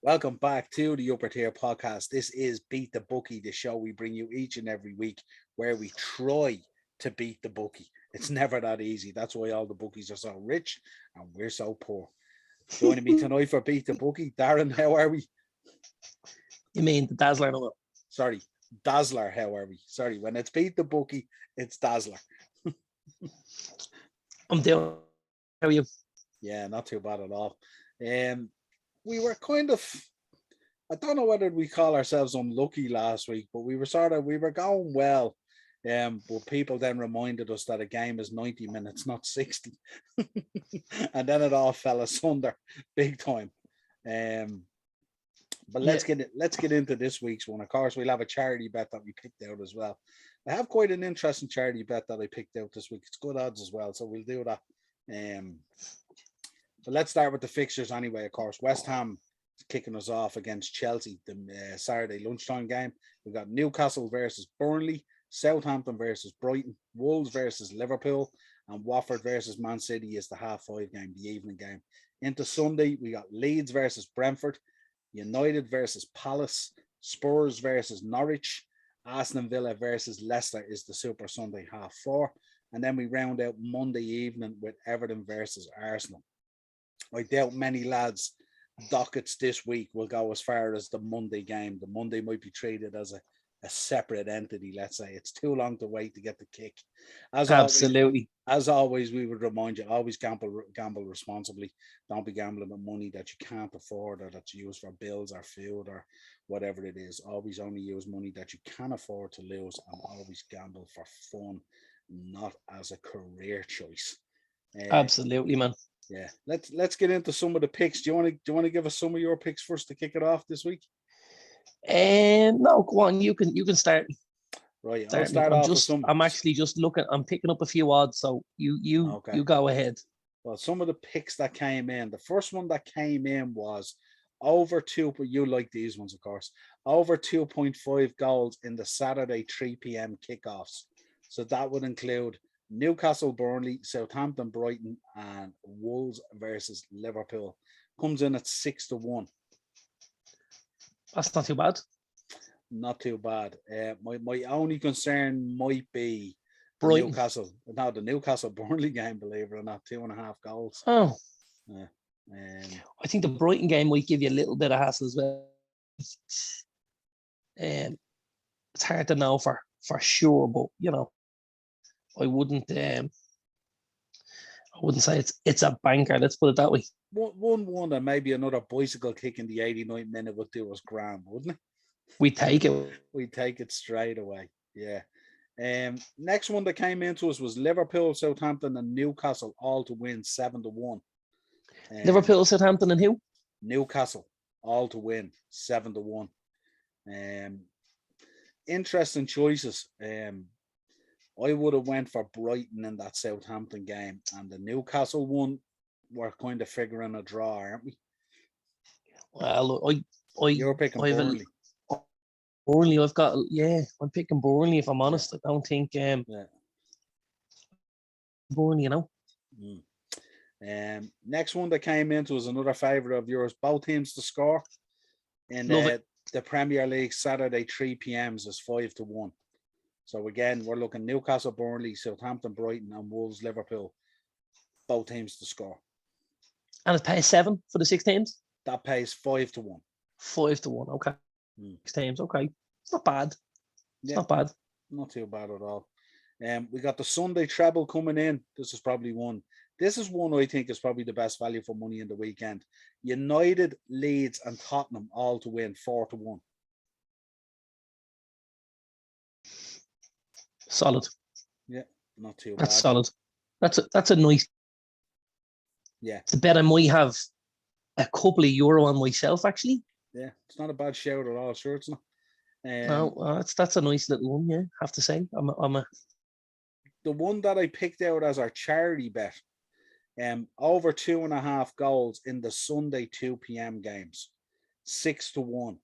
Welcome back to the Upper Tier Podcast. This is Beat the Bookie, the show we bring you each and every week where we try to beat the bookie. It's never that easy. That's why all the bookies are so rich and we're so poor. Joining me tonight for Beat the Bookie, Darren, how are we? You mean the Dazzler? No, Sorry, Dazzler, how are we? Sorry, when it's Beat the Bookie, it's Dazzler. I'm doing. How are you? Yeah, not too bad at all. We were kind of, I don't know whether we call ourselves unlucky last week, but we were going well. But people then reminded us that a game is 90 minutes, not 60. And then it all fell asunder big time. But let's get into this week's one. Of course, we'll have a charity bet that we picked out as well. I have quite an interesting charity bet that I picked out this week. It's good odds as well, so we'll do that. But let's start with the fixtures anyway. Of course, West Ham kicking us off against Chelsea, the Saturday lunchtime game. We've got Newcastle versus Burnley, Southampton versus Brighton, Wolves versus Liverpool, and Watford versus Man City is the 5:30 game, the evening game. Into Sunday, we got Leeds versus Brentford, United versus Palace, Spurs versus Norwich, Aston Villa versus Leicester is the Super Sunday 4:30. And then we round out Monday evening with Everton versus Arsenal. I doubt many lads' dockets this week will go as far as the Monday game. The Monday might be treated as a separate entity, let's say. It's too long to wait to get the kick. Absolutely. As always, we would remind you, always gamble responsibly. Don't be gambling with money that you can't afford or that's used for bills or food or whatever it is. Always only use money that you can afford to lose, and always gamble for fun, not as a career choice. Absolutely, man. Yeah, let's get into some of the picks. Do you want to give us some of your picks first to kick it off this week? No, go on. You can start. Right, I'll start off with some. I'm actually just looking. I'm picking up a few odds, so you go ahead. Well, some of the picks that came in. The first one that came in was over 2. But you like these ones, of course. Over 2.5 goals in the Saturday 3 p.m. kickoffs. So that would include Newcastle, Burnley, Southampton, Brighton, and Wolves versus Liverpool. Comes in at 6-1. That's not too bad. Not too bad. My only concern might be Brighton. Newcastle. Now the Newcastle Burnley game, believe it or not, 2.5 goals. Oh, I think the Brighton game might give you a little bit of hassle as well. It's hard to know for sure, but I wouldn't say it's a banker. Let's put it that way. 1-1 and maybe another bicycle kick in the 89th minute would do us grand, wouldn't it? We take it. We take it straight away. Yeah. Next one that came into us was Liverpool, Southampton, and Newcastle all to win 7-1. Liverpool, Southampton, and who? Newcastle all to win 7-1. Interesting choices. I would have went for Brighton in that Southampton game, and the Newcastle one we're kind of figuring a draw, aren't we? Well, you're picking Burnley. Burnley, I'm picking Burnley. If I'm honest, I don't think Burnley, Next one that came into was another favourite of yours. Both teams to score in the Premier League Saturday 3 p.m. is 5-1. So again, we're looking Newcastle, Burnley, Southampton, Brighton, and Wolves, Liverpool. Both teams to score. And it pays 7 for the 6 teams? That pays 5-1. 5-1, okay. 6 teams, okay. It's not bad. It's not bad. Not too bad at all. We got the Sunday treble coming in. This is probably one. This is one I think is probably the best value for money in the weekend. United, Leeds, and Tottenham all to win 4-1. Solid. Yeah, not too bad. That's solid. That's a nice. Yeah. It's a bet I might have a couple of euro on myself, actually. Yeah, it's not a bad shout at all. Sure, it's not. No, that's a nice little one. Yeah, have to say, The one that I picked out as our charity bet, over 2.5 goals in the Sunday 2 p.m. games, 6-1.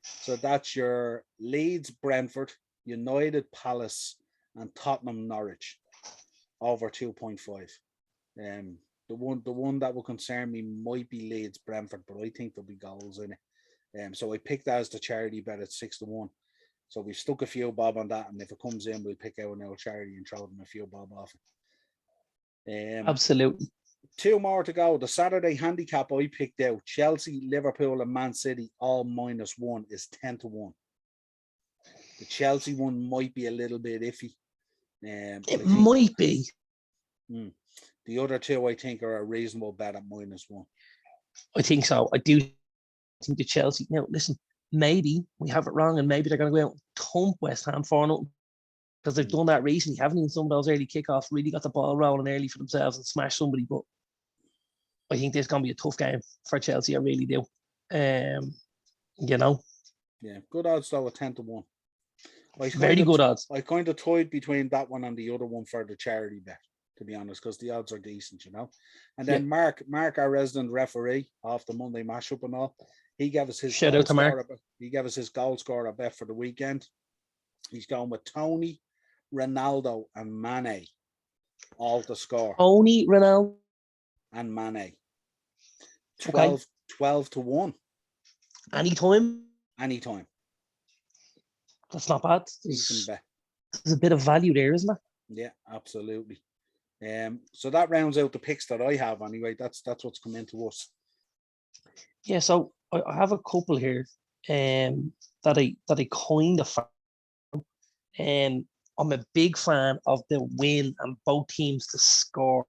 So that's your Leeds, Brentford, United, Palace, and Tottenham, Norwich, over 2.5. The one that will concern me might be Leeds, Brentford, but I think there'll be goals in it. So I picked that as the charity bet at 6-1. So we've stuck a few bob on that, and if it comes in, we'll pick out an old charity and throw them a few bob off it. Absolutely. 2 more to go. The Saturday handicap I picked out: Chelsea, Liverpool, and Man City all -1 is 10-1. The Chelsea one might be a little bit iffy. It might be. The other two, I think, are a reasonable bet at -1. I think so. I do think the Chelsea. Now, listen, maybe we have it wrong, and maybe they're going to go out and thump West Ham 4-0 because they've done that recently, haven't they? Some of those early kickoffs really got the ball rolling early for themselves and smashed somebody. But I think this is going to be a tough game for Chelsea. I really do. You know. Yeah, good odds though at 10-1. Very good odds. I kind of toyed between that one and the other one for the charity bet, to be honest, because the odds are decent, you know. And then Mark, our resident referee off the Monday mashup and all, he gave us his shout out to Mark. He gave us his goal scorer bet for the weekend. He's going with Tony, Ronaldo, and Mane, all to score. Tony, Ronaldo, and Mane. 12-1. Anytime. That's not bad. There's a bit of value there, isn't it? Yeah, absolutely. So that rounds out the picks that I have anyway. That's what's come into us. Yeah, so I have a couple here that I kind of fan. I'm a big fan of the win and both teams to score.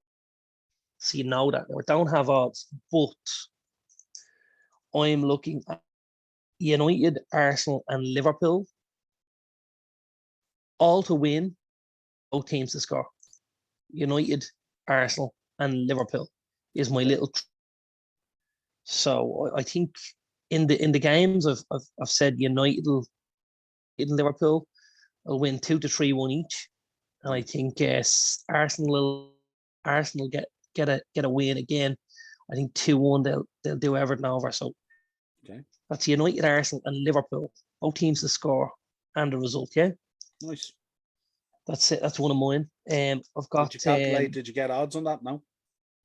So you know that. Now, I don't have odds, but I'm looking at United, Arsenal, and Liverpool all to win, both teams to score. United, Arsenal, and Liverpool is my little. So I think in the games I've said United and Liverpool will win 2-3-1 each, and I think Arsenal get a win again. I think 2-1 they'll do Everton over. So that's United, Arsenal, and Liverpool, both teams to score and the result. Yeah, nice. That's it. That's one of mine. I've got. Did you calculate? Did you get odds on that? No,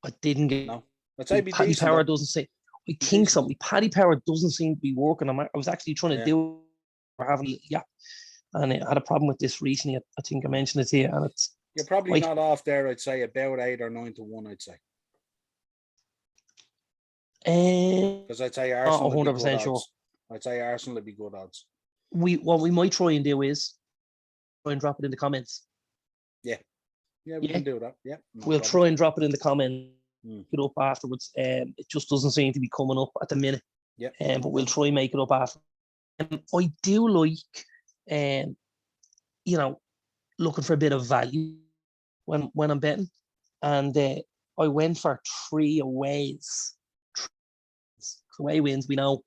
I didn't get. No, let's say Paddy Power doesn't say. I think so. Paddy Power doesn't seem to be working. I was actually trying to do. We're having and I had a problem with this recently. I think I mentioned it to you, and it's. You're probably not off there. I'd say about 8 or 9-1. I'd say. Because I'd say Arsenal. 100% sure. I'd say Arsenal would be good odds. What we might try and do is try and drop it in the comments. Yeah, we can do that. Yeah, we'll try and drop it in the comments. It up afterwards. It just doesn't seem to be coming up at the minute. Yeah. But we'll try and make it up after. I do like, looking for a bit of value when I'm betting, and I went for 3 aways. Away wins, we know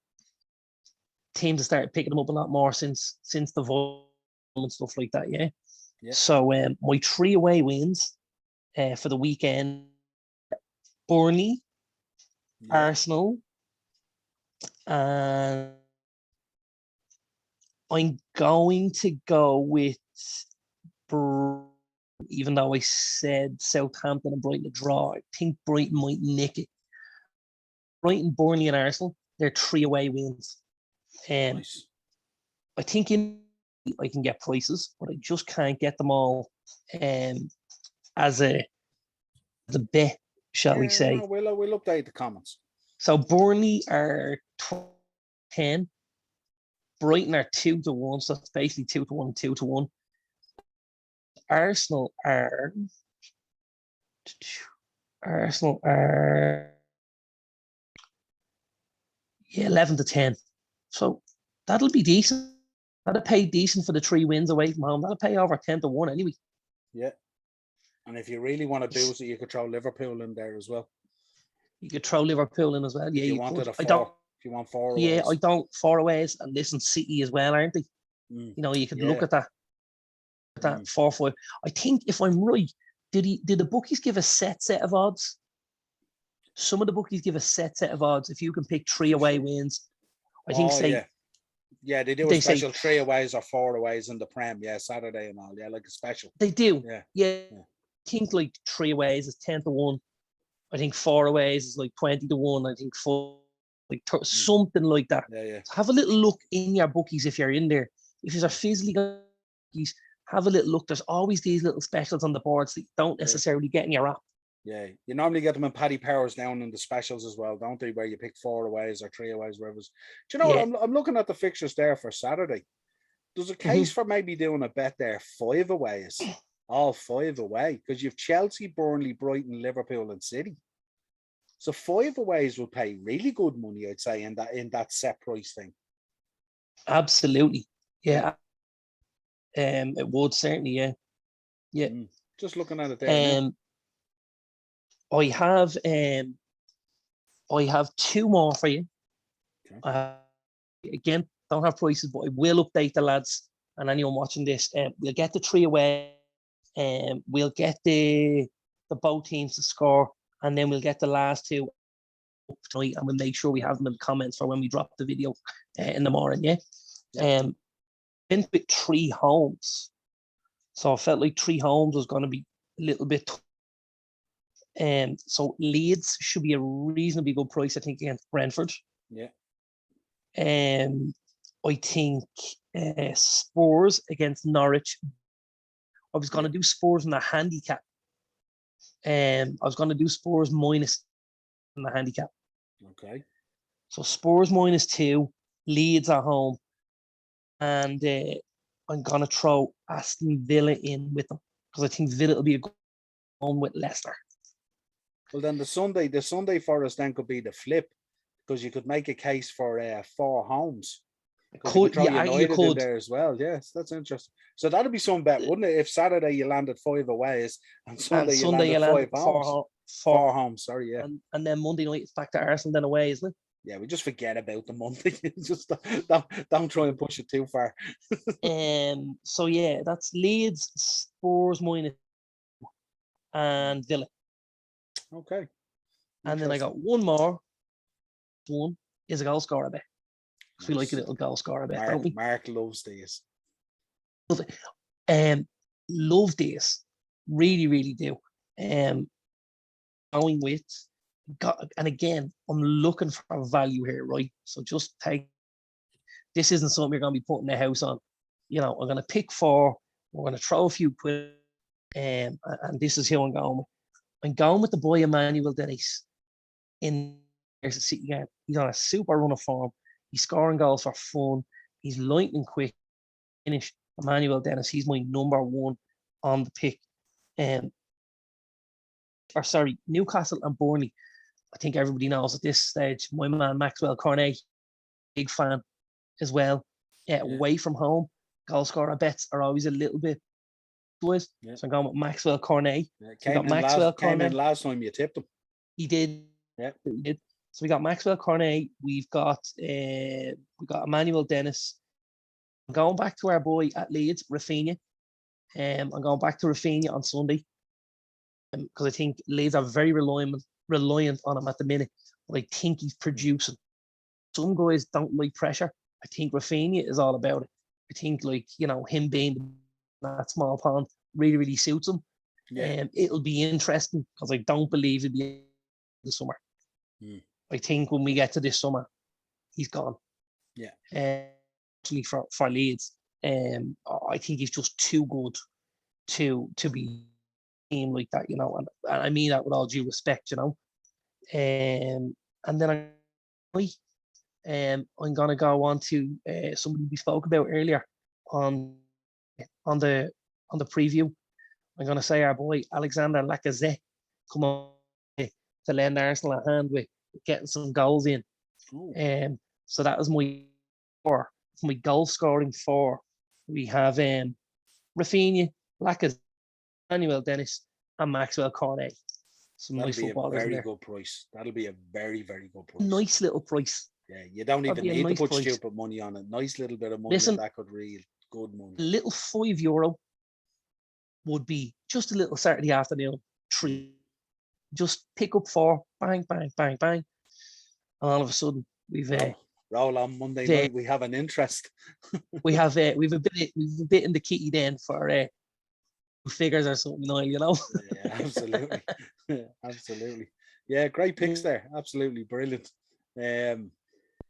teams have started picking them up a lot more since the vote and stuff like that. Yeah. So my 3 away wins for the weekend: Burnley, Arsenal, and I'm going to go with even though I said Southampton and Brighton a draw. I think Brighton might nick it. Brighton, Burnley, and Arsenal, they're 3 away wins. Nice. I think I can get prices, but I just can't get them all as a bet, shall we say. No, we'll update the comments. So Burnley are 10, Brighton are 2-1, so that's basically 2-1, 2-1. Arsenal are 11-10. So that'll be decent. That'll pay decent for the 3 wins away from home. That'll pay over 10-1 anyway. Yeah. And if you really want to boost it, you could throw Liverpool in there as well. You could throw Liverpool in as well. Yeah, you wanted a 4. If you want 4 aways. Yeah, I don't 4 aways, and listen, City as well, aren't they? You could look at that. That 4-5. I think if I'm right, did the bookies give a set of odds? Some of the bookies give a set of odds. If you can pick 3 away wins, I think yeah, they do a special 3 aways or 4 aways in the Prem. Yeah, Saturday and all. Yeah, like a special. They do. Yeah. I think like 3 aways is 10-1. I think 4 aways is like 20-1. I think 4 like something like that. Yeah. So have a little look in your bookies if you're in there. If you're physically bookies, have a little look. There's always these little specials on the boards that you don't necessarily get in your app. Yeah, you normally get them in Paddy Powers down in the specials as well, don't they? Where you pick 4 aways or 3 aways, wherever. Do you know what? I'm looking at the fixtures there for Saturday. There's a case for maybe doing a bet there, 5 aways, all 5 away, because you've Chelsea, Burnley, Brighton, Liverpool, and City. So 5 aways will pay really good money, I'd say, in that set price thing. Absolutely, yeah. It would certainly, yeah. Just looking at it there. I have 2 more for you. Okay. Again, don't have prices, but I will update the lads and anyone watching this. We'll get the 3 away, we'll get the both teams to score, and then we'll get the last 2 up tonight, and we'll make sure we have them in the comments for when we drop the video in the morning. Been with 3 homes, so I felt like 3 homes was going to be a little bit. So Leeds should be a reasonably good price, I think, against Brentford. Yeah. I think Spurs against Norwich. I was going to do Spurs in the handicap. I was going to do Spurs minus in the handicap. Okay. So Spurs -2, Leeds at home, and I'm going to throw Aston Villa in with them because I think Villa will be a good home with Leicester. Well, then the Sunday for us then could be the flip, because you could make a case for 4 homes. You could throw United in there as well. Yes, that's interesting. So that'd be some bet, wouldn't it? If Saturday you landed 5 aways and Sunday you landed 5 homes. 4 homes, sorry, yeah. And then Monday night it's back to Arsenal then away, isn't it? Yeah, we just forget about the Monday. Just don't try and push it too far. So yeah, that's Leeds, Spurs minus, and Villa. Okay. And then I got one more. One is a goal scorer bet. Nice. We like a little goal scorer bet, don't we? Mark loves these. Love these. Really, really do. Going with, and again, I'm looking for value here, right? So just take. This isn't something you're going to be putting the house on. I'm going to pick 4. We're going to throw a few quid, and this is who I'm going with. I'm going with the boy Emmanuel Dennis in the City game. He's on a super run of form. He's scoring goals for fun. He's lightning quick. Finish. Emmanuel Dennis. He's my number 1 on the pick. Newcastle and Burnley. I think everybody knows at this stage. My man Maxwell Cornet, big fan as well. Away from home, goal scorer bets are always a little bit. So I'm going with Maxwell Cornet. Came in last time you tipped him. He did. Yeah. He did. So we got Maxwell Cornet. We've got Emmanuel Dennis. I'm going back to our boy at Leeds, Rafinha. I'm going back to Rafinha on Sunday. Because I think Leeds are very reliant on him at the minute. But I think he's producing. Some guys don't like pressure. I think Rafinha is all about it. I think him being that small pond really, really suits him. Yeah. It'll be interesting because I don't believe it'll be the summer. I think when we get to this summer, he's gone. Yeah. Actually for Leeds, I think he's just too good to be a team like that, and I mean that with all due respect, and then I'm gonna go on to somebody we spoke about earlier on the preview. I'm gonna say our boy Alexander Lacazette come on to lend Arsenal a hand with getting some goals in. So that was my 4. My goal scoring 4. We have Rafinha, Lacazette, Manuel Dennis, and Maxwell Cornet. Some nice footballers there. Very good price. That'll be a very, very good price. Nice little price. Yeah, you don't even need to put stupid money on it. Nice little bit of money. Listen, that could real good money. A little €5 would be just a little Saturday afternoon treat. Just pick up 4, bang, bang, bang, bang, and all of a sudden we've roll on Monday night. We have an interest. we've a bit in the kitty then for figures or something, Niall, Yeah, absolutely. Absolutely. Yeah, great picks there. Absolutely brilliant.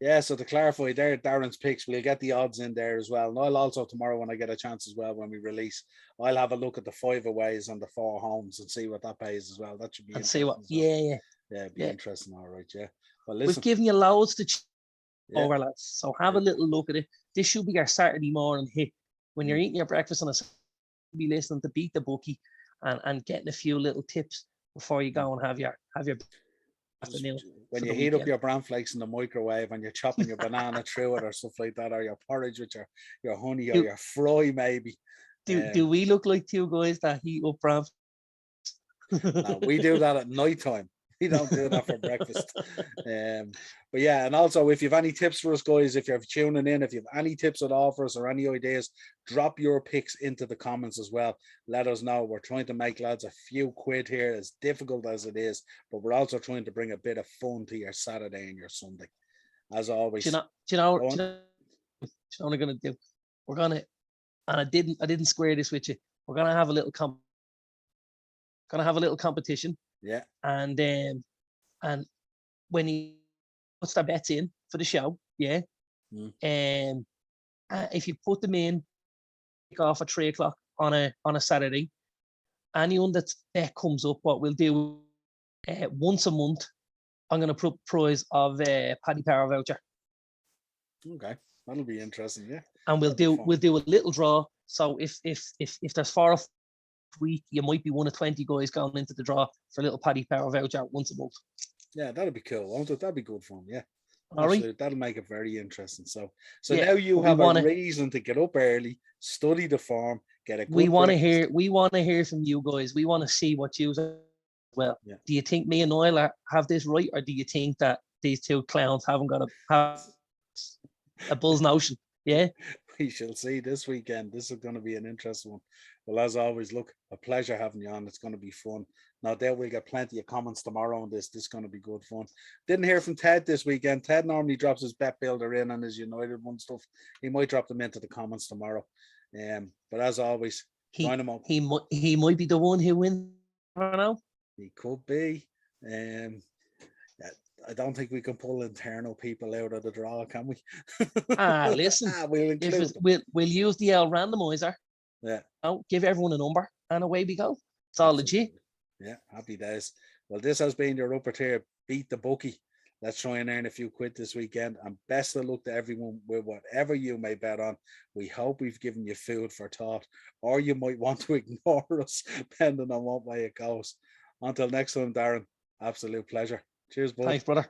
Yeah, so to clarify there, Darren's picks, we'll get the odds in there as well. And I'll also tomorrow when I get a chance as well, when we release, I'll have a look at the 5 aways and the 4 homes and see what that pays as well. That should be and interesting. see what. Well. Yeah, it'd be interesting. All right, yeah. Well, we've listen, given you loads to over, yeah. lads. So have a little look at it. This should be our Saturday morning hit when you're eating your breakfast on a Saturday, be listening to Beat the Bookie and getting a few little tips before you go and have your afternoon. When you heat up your bran flakes in the microwave and you're chopping your banana through it or stuff like that, or your porridge with your honey or your fry maybe. Do we look like two guys that heat up bran? No, we do that at night time. We don't do that for breakfast. But yeah, and also if you have any tips for us, guys, if you're tuning in, if you have any tips at all for us or any ideas, drop your picks into the comments as well. Let us know. We're trying to make, lads, a few quid here, as difficult as it is, but we're also trying to bring a bit of fun to your Saturday and your Sunday. As always. Do you know what we're gonna do? We're gonna, and I didn't square this with you. We're gonna have a little competition. Yeah. And when he puts their bets in for the show, yeah. If you put them in, kick off at 3:00 on a Saturday, anyone that comes up, what we'll do once a month, I'm going to put prize of Paddy Power voucher. Okay, that'll be interesting, yeah. And we'll do a little draw. So if there's 4 week, you might be one of 20 guys going into the draw for a little Paddy Power voucher once a month. Yeah, that'll be cool, won't it? That'd be good fun, yeah. All right. That'll make it very interesting. So now you have a reason to get up early, study the form, get a good we want to hear from you guys. We want to see what you well. Yeah. Do you think me and Niall have this right, or do you think that these two clowns haven't got a bull's notion? Yeah. We shall see this weekend. This is going to be an interesting one. Well, as always, look, a pleasure having you on. It's going to be fun. No doubt we'll get plenty of comments tomorrow on this. This is going to be good fun. Didn't hear from Ted this weekend. Ted normally drops his bet builder in and his United one stuff. He might drop them into the comments tomorrow. But as always, he might be the one who wins. I don't know. He could be. I don't think we can pull internal people out of the draw, can we? Listen, we'll use the L randomizer. Yeah. Give everyone a number and away we go. It's all legit. Yeah, happy days. Well, this has been your upper tier Beat the Bookie. Let's try and earn a few quid this weekend. And best of luck to everyone with whatever you may bet on. We hope we've given you food for thought, or you might want to ignore us, depending on what way it goes. Until next time, Darren, absolute pleasure. Cheers, bud. Thanks, brother.